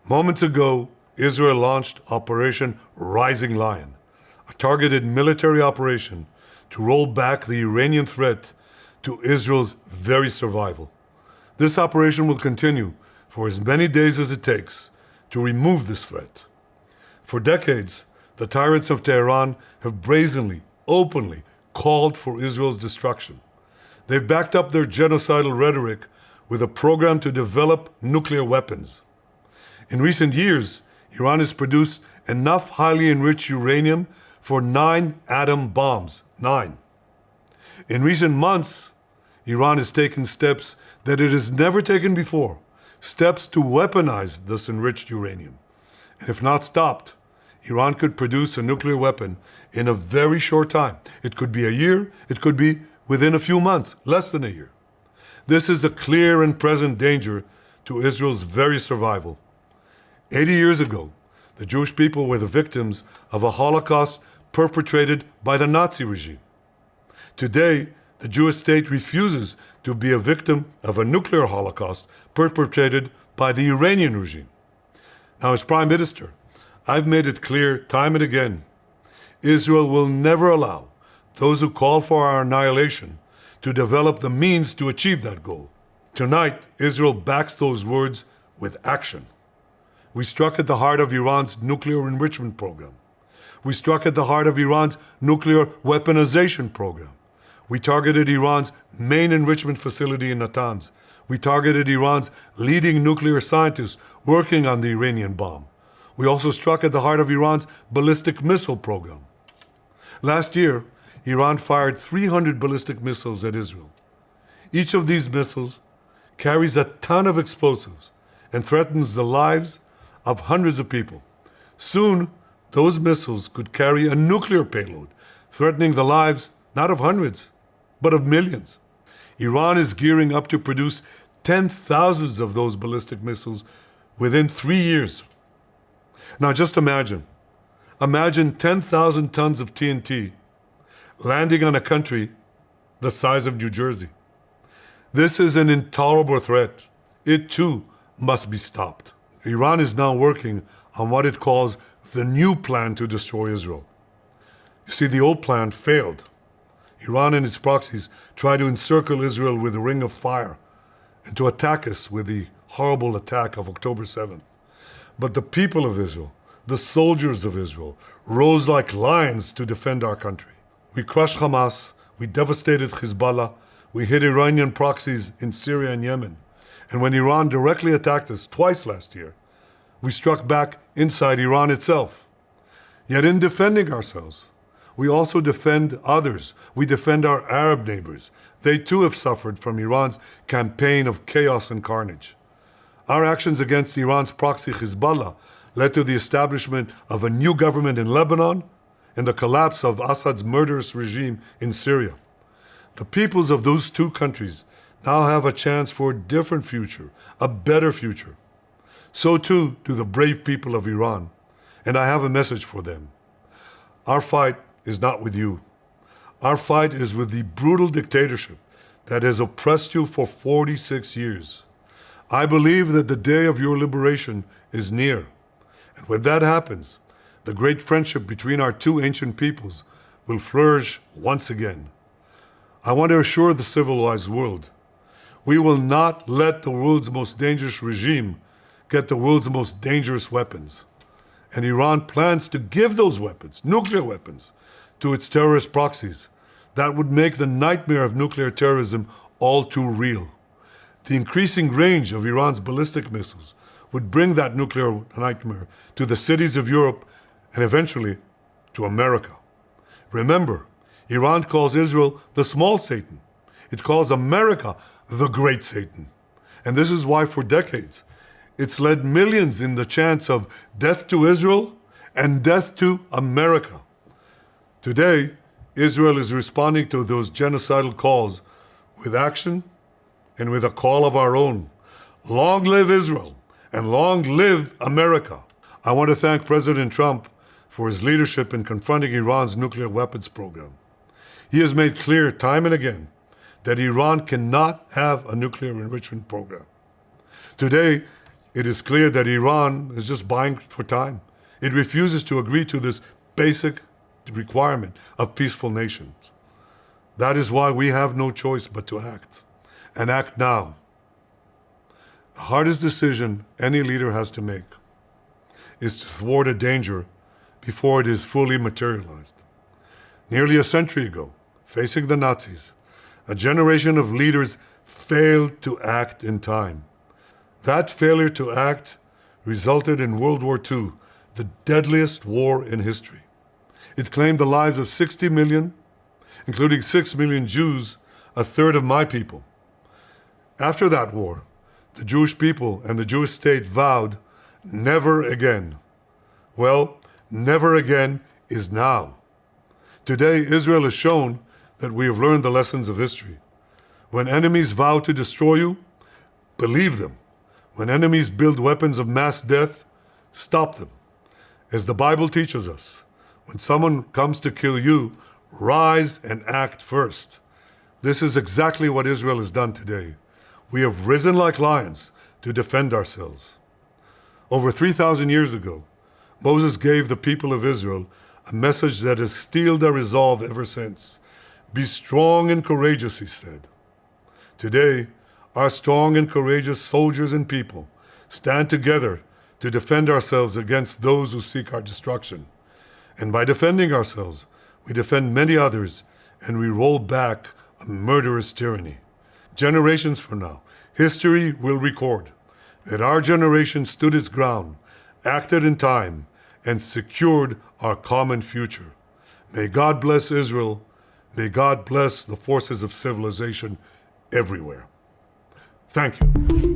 Moments ago, Israel launched Operation Rising Lion, a targeted military operation to roll back the Iranian threat to Israel's very survival. This operation will continue for as many days as it takes to remove this threat. For decades, the tyrants of Tehran have brazenly, openly called for Israel's destruction. They've backed up their genocidal rhetoric with a program to develop nuclear weapons. In recent years, Iran has produced enough highly enriched uranium for 9 atom bombs. 9. In recent months, Iran has taken steps that it has never taken before, steps to weaponize this enriched uranium. And if not stopped, Iran could produce a nuclear weapon in a very short time. It could be a year, it could be within a few months, less than a year. This is a clear and present danger to Israel's very survival. 80 years ago, the Jewish people were the victims of a Holocaust perpetrated by the Nazi regime. Today, the Jewish state refuses to be a victim of a nuclear Holocaust perpetrated by the Iranian regime. Now, as Prime Minister, I've made it clear time and again, Israel will never allow those who call for our annihilation to develop the means to achieve that goal. Tonight, Israel backs those words with action. We struck at the heart of Iran's nuclear enrichment program. We struck at the heart of Iran's nuclear weaponization program. We targeted Iran's main enrichment facility in Natanz. We targeted Iran's leading nuclear scientists working on the Iranian bomb. We also struck at the heart of Iran's ballistic missile program. Last year, Iran fired 300 ballistic missiles at Israel. Each of these missiles carries a ton of explosives and threatens the lives of hundreds of people. Soon, those missiles could carry a nuclear payload, threatening the lives not of hundreds, but of millions. Iran is gearing up to produce 10,000 of those ballistic missiles within 3 years. Now just imagine 10,000 tons of TNT landing on a country the size of New Jersey. This is an intolerable threat. It too must be stopped. Iran is now working on what it calls the new plan to destroy Israel. You see, the old plan failed. Iran and its proxies tried to encircle Israel with a ring of fire and to attack us with the horrible attack of October 7th. But the people of Israel, the soldiers of Israel, rose like lions to defend our country. We crushed Hamas, we devastated Hezbollah, we hit Iranian proxies in Syria and Yemen. And when Iran directly attacked us twice last year, we struck back inside Iran itself. Yet in defending ourselves, we also defend others. We defend our Arab neighbors. They too have suffered from Iran's campaign of chaos and carnage. Our actions against Iran's proxy Hezbollah led to the establishment of a new government in Lebanon and the collapse of Assad's murderous regime in Syria. The peoples of those two countries now have a chance for a different future, a better future. So too do the brave people of Iran, and I have a message for them. Our fight is not with you. Our fight is with the brutal dictatorship that has oppressed you for 46 years. I believe that the day of your liberation is near. And when that happens, the great friendship between our two ancient peoples will flourish once again. I want to assure the civilized world, we will not let the world's most dangerous regime get the world's most dangerous weapons. And Iran plans to give those weapons, nuclear weapons, to its terrorist proxies. That would make the nightmare of nuclear terrorism all too real. The increasing range of Iran's ballistic missiles would bring that nuclear nightmare to the cities of Europe and eventually to America. Remember, Iran calls Israel the small Satan. It calls America the great Satan. And this is why for decades, it's led millions in the chants of death to Israel and death to America. Today, Israel is responding to those genocidal calls with action and with a call of our own. Long live Israel and long live America. I want to thank President Trump for his leadership in confronting Iran's nuclear weapons program. He has made clear time and again that Iran cannot have a nuclear enrichment program. Today, It is clear that Iran is just buying for time. It refuses to agree to this basic requirement of peaceful nations. That is why we have no choice but to act, and act now. The hardest decision any leader has to make is to thwart a danger before it is fully materialized. Nearly a century ago, facing the Nazis, a generation of leaders failed to act in time. That failure to act resulted in World War II, the deadliest war in history. It claimed the lives of 60 million, including 6 million Jews, a third of my people. After that war, the Jewish people and the Jewish state vowed, never again. Well, never again is now. Today, Israel has shown that we have learned the lessons of history. When enemies vow to destroy you, believe them. When enemies build weapons of mass death, stop them. As the Bible teaches us, when someone comes to kill you, rise and act first. This is exactly what Israel has done today. We have risen like lions to defend ourselves. Over 3,000 years ago, Moses gave the people of Israel a message that has steeled their resolve ever since. Be strong and courageous, he said. Today, our strong and courageous soldiers and people stand together to defend ourselves against those who seek our destruction. And by defending ourselves, we defend many others and we roll back a murderous tyranny. Generations from now, history will record that our generation stood its ground, acted in time, and secured our common future. May God bless Israel. May God bless the forces of civilization everywhere. Thank you.